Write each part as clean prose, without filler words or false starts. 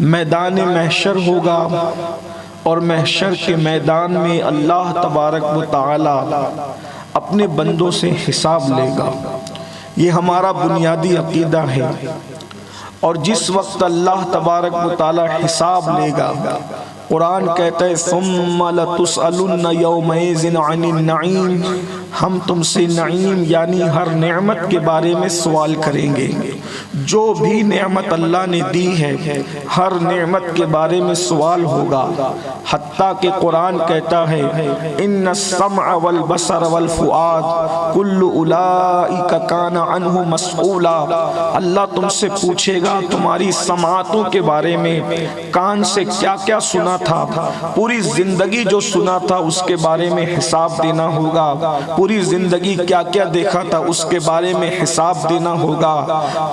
میدان محشر ہوگا اور محشر کے میدان میں اللہ تبارک و تعالی اپنے بندوں سے حساب لے گا۔ یہ ہمارا بنیادی عقیدہ ہے، اور جس وقت اللہ تبارک و تعالی حساب لے گا، قرآن کہتا ہے ثم لتسألن یومئذ عن النعیم، ہم تم سے نعیم یعنی ہر نعمت کے بارے میں سوال کریں گے۔ جو بھی نعمت اللہ نے دی ہے ہر نعمت کے بارے میں سوال ہوگا، حتیٰ کہ قرآن کہتا ہے ان السمع والبصر والفؤاد کل اولئک کان عنہ مسئولا، اللہ تم سے پوچھے گا تمہاری سماعتوں کے بارے میں، کان سے کیا کیا سنا تھا، پوری زندگی جو سنا تھا اس کے بارے میں حساب دینا ہوگا، پوری زندگی کیا کیا دیکھا تھا اس کے بارے میں حساب دینا ہوگا،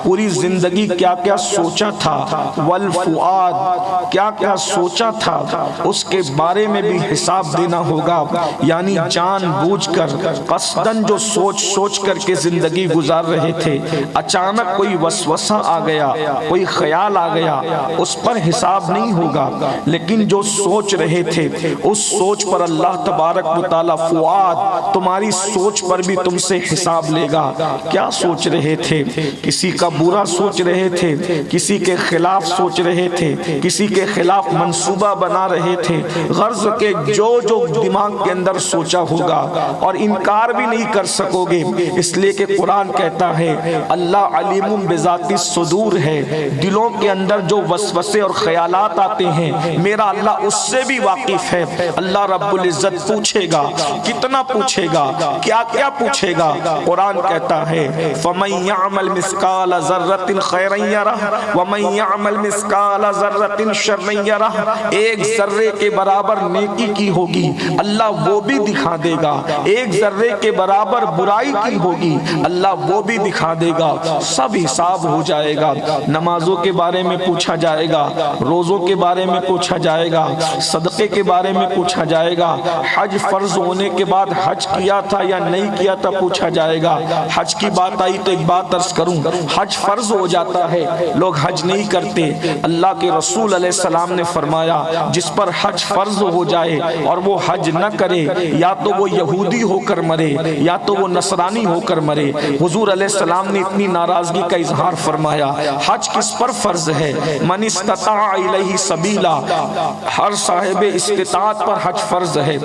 پوری زندگی کیا کیا سوچا تھا، والفؤاد کیا کیا سوچا تھا اس کے بارے میں بھی حساب دینا ہوگا، یعنی جان بوجھ کر قصدن جو سوچ کر کے زندگی گزار رہے تھے، اچانک کوئی وسوسہ آ گیا، کوئی خیال آ گیا، اس پر حساب نہیں ہوگا، لیکن جو سوچ رہے تھے اس سوچ پر اللہ تبارک و تعالی فؤاد تمہاری سوچ پر بھی تم سے حساب لے گا۔ کیا سوچ رہے تھے؟ کسی کا برا سوچ رہے تھے، کسی کے خلاف سوچ رہے تھے، کسی کے خلاف منصوبہ بنا رہے تھے، غرض کے جو دماغ کے اندر سوچا ہوگا، اور انکار بھی نہیں کر سکو گے، اس لیے کہ قرآن کہتا ہے اللہ علیم بذات الصدور ہے، دلوں کے اندر جو وسوسے اور خیالات آتے ہیں میرا اللہ اس سے بھی واقف ہے۔ اللہ رب العزت پوچھے گا، کتنا پوچھے گا، کیا کیا پوچھے گا؟ قرآن کہتا ہے فَمَن يَعْمَلْ مِثْقَالَ ذَرَّةٍ خَيْرًا يَرَهُ وَمَن يَعْمَلْ مِثْقَالَ ذَرَّةٍ شَرًّا يَرَهُ، ایک ذرے کے برابر نیکی کی ہوگی اللہ وہ بھی دکھا دے گا، ایک ذرے کے برابر برائی کی ہوگی اللہ وہ بھی دکھا دے گا، سب حساب ہو جائے گا۔ نمازوں کے بارے میں پوچھا جائے گا، روزوں کے بارے میں پوچھا جائے گا، صدقے کے بارے میں پوچھا جائے گا، حج فرض ہونے کے بعد حج کیا تھا یا نہیں کیا تھا پوچھا جائے گا۔ حج کی بات آئی تو ایک بات عرض کروں، حج فرض ہو جاتا ہے لوگ حج نہیں کرتے، اللہ کے رسول علیہ السلام نے فرمایا جس پر حج فرض ہو جائے اور وہ حج نہ کرے یا تو وہ یہودی ہو کر مرے یا تو وہ نصرانی ہو کر مرے۔ حضور علیہ السلام نے اتنی ناراضگی کا اظہار فرمایا، حج کس پر فرض ہے؟ من استطاع الیہ سبیلا، ہر صاحب استطاعت پر حج فرض ہے۔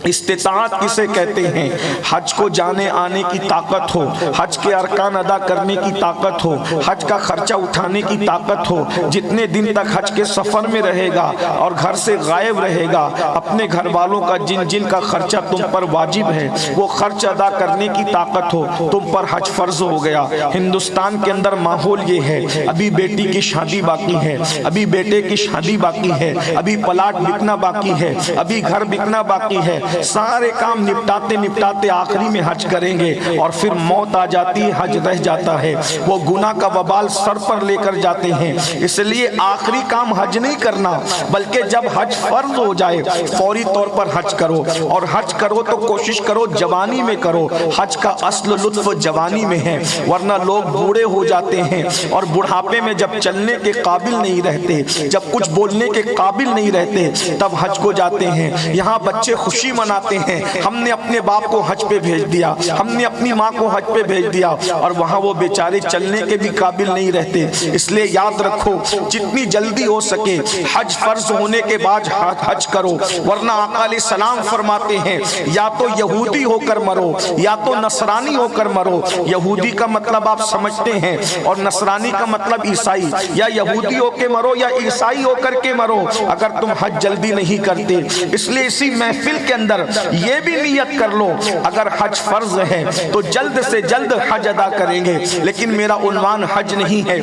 استطاعت کسے کہتے ہیں؟ حج کو جانے آنے کی طاقت ہو، حج کے ارکان ادا کرنے کی طاقت ہو، حج کا خرچہ اٹھانے کی طاقت ہو، جتنے دن تک حج کے سفر میں رہے گا اور گھر سے غائب رہے گا، اپنے گھر والوں کا جن کا خرچہ تم پر واجب ہے وہ خرچ ادا کرنے کی طاقت ہو، تم پر حج فرض ہو گیا۔ ہندوستان کے اندر ماحول یہ ہے، ابھی بیٹی کی شادی باقی ہے، ابھی بیٹے کی شادی باقی ہے، ابھی پلاٹ بکنا باقی ہے، ابھی گھر بکنا باقی ہے، سارے کام نپٹاتے آخری میں حج کریں گے، اور پھر موت آ جاتی ہے، حج رہ جاتا ہے، وہ گناہ کا وبال سر پر لے کر جاتے ہیں۔ اس لیے آخری کام حج نہیں کرنا، بلکہ جب حج فرض ہو جائے فوری طور پر حج کرو، اور حج کرو تو کوشش کرو جوانی میں کرو، حج کا اصل لطف جوانی میں ہے، ورنہ لوگ بوڑھے ہو جاتے ہیں اور بڑھاپے میں جب چلنے کے قابل نہیں رہتے، جب کچھ بولنے کے قابل نہیں رہتے تب حج کو جاتے ہیں۔ یہاں بچے خوشی مناتے ہیں ہم نے اپنے باپ کو حج پہ بھیج دیا، ہم نے اپنی ماں کو حج پہ بھیج دیا، اور وہاں وہ بیچارے چلنے کے بھی قابل نہیں رہتے۔ اس لیے یاد رکھو جتنی جلدی ہو سکے حج فرض ہونے کے بعد حج کرو، ورنہ آقا علیہ السلام فرماتے ہیں یا تو یہودی ہو کر مرو یا تو نصرانی ہو کر مرو۔ یہودی کا مطلب آپ سمجھتے ہیں، اور نصرانی کا مطلب عیسائی، یا یہودی ہو کے مرو یا عیسائی ہو کر کے مرو اگر تم حج جلدی نہیں کرتے۔ اس لیے اسی محفل کے اندر یہ بھی نیت کر لو اگر حج فرض ہے تو جلد سے جلد حج ادا کریں گے، لیکن میرا عنوان حج نہیں ہے۔